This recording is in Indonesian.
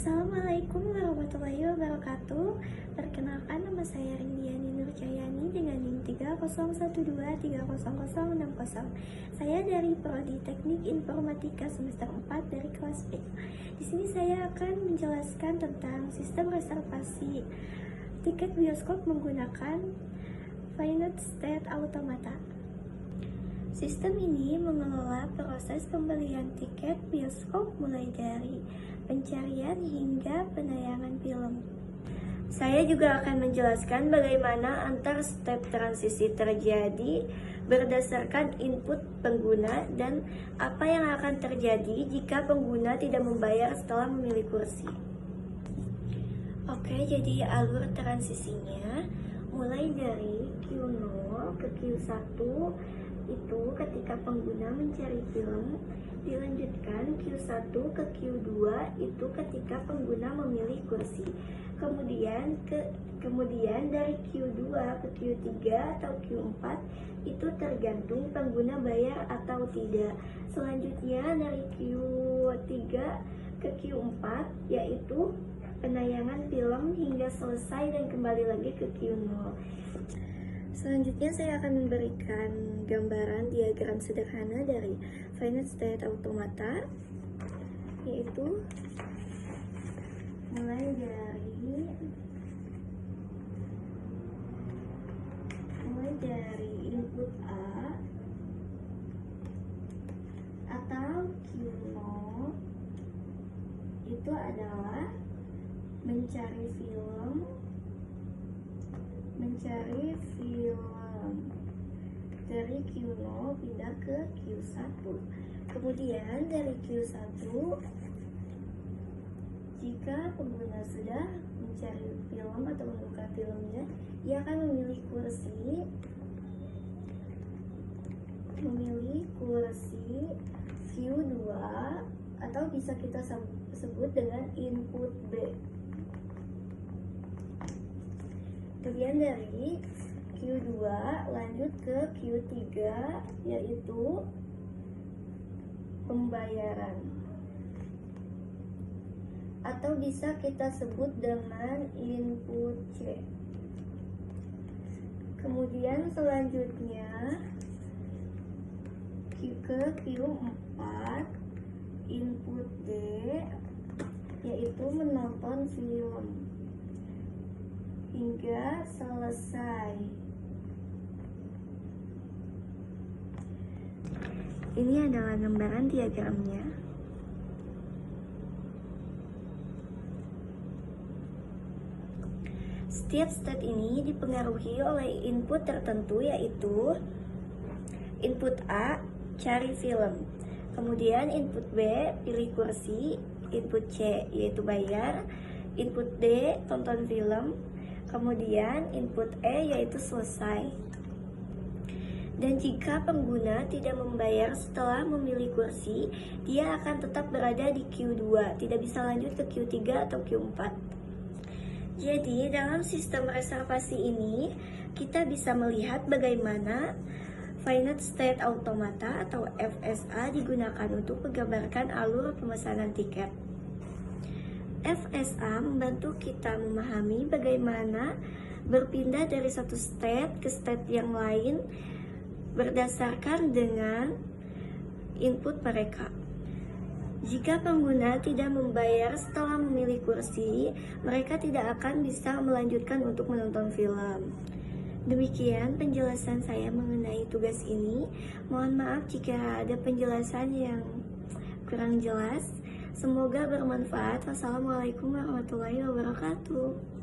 Assalamualaikum warahmatullahi wabarakatuh. Perkenalkan, nama saya Rindiani Nurjayani dengan NIM 301230060. Saya dari Prodi Teknik Informatika semester 4 dari kelas B. Di sini saya akan menjelaskan tentang sistem reservasi tiket bioskop menggunakan Finite State Automata. Sistem ini mengelola proses pembelian tiket bioskop mulai dari pencarian hingga penayangan film. Saya juga akan menjelaskan bagaimana antar step transisi terjadi berdasarkan input pengguna dan apa yang akan terjadi jika pengguna tidak membayar setelah memilih kursi. Oke, jadi alur transisinya mulai dari Q0 ke Q1 itu ketika pengguna mencari film, dilanjutkan Q1 ke Q2 itu ketika pengguna memilih kursi. Kemudian dari Q2 ke Q3 atau Q4 itu tergantung pengguna bayar atau tidak. Selanjutnya dari Q3 ke Q4 yaitu penayangan film hingga selesai dan kembali lagi ke Q0. Selanjutnya saya akan memberikan gambaran diagram sederhana dari Finite State Automata, yaitu mulai dari input A atau Q0 itu adalah mencari film dari Q0 pindah ke Q1. Kemudian dari Q1 jika pengguna sudah mencari film atau menemukan filmnya, ia akan memilih kursi Q2 atau bisa kita sebut dengan input B. Kemudian dari Q2 lanjut ke Q3 yaitu pembayaran atau bisa kita sebut dengan input C. Kemudian selanjutnya ke Q4 input D yaitu menonton film hingga selesai. Ini adalah gambaran diagramnya. Setiap step ini dipengaruhi oleh input tertentu, yaitu input A, cari film. Kemudian input B, pilih kursi. Input C, yaitu bayar. Input D, tonton film. Kemudian input E yaitu selesai. Dan jika pengguna tidak membayar setelah memilih kursi, dia akan tetap berada di Q2, tidak bisa lanjut ke Q3 atau Q4. Jadi dalam sistem reservasi ini kita bisa melihat bagaimana Finite State Automata atau FSA digunakan untuk menggambarkan alur pemesanan tiket. FSA membantu kita memahami bagaimana berpindah dari satu state ke state yang lain berdasarkan dengan input mereka. Jika pengguna tidak membayar setelah memilih kursi, mereka tidak akan bisa melanjutkan untuk menonton film. Demikian penjelasan saya mengenai tugas ini. Mohon maaf jika ada penjelasan yang kurang jelas. Semoga bermanfaat. Wassalamualaikum warahmatullahi wabarakatuh.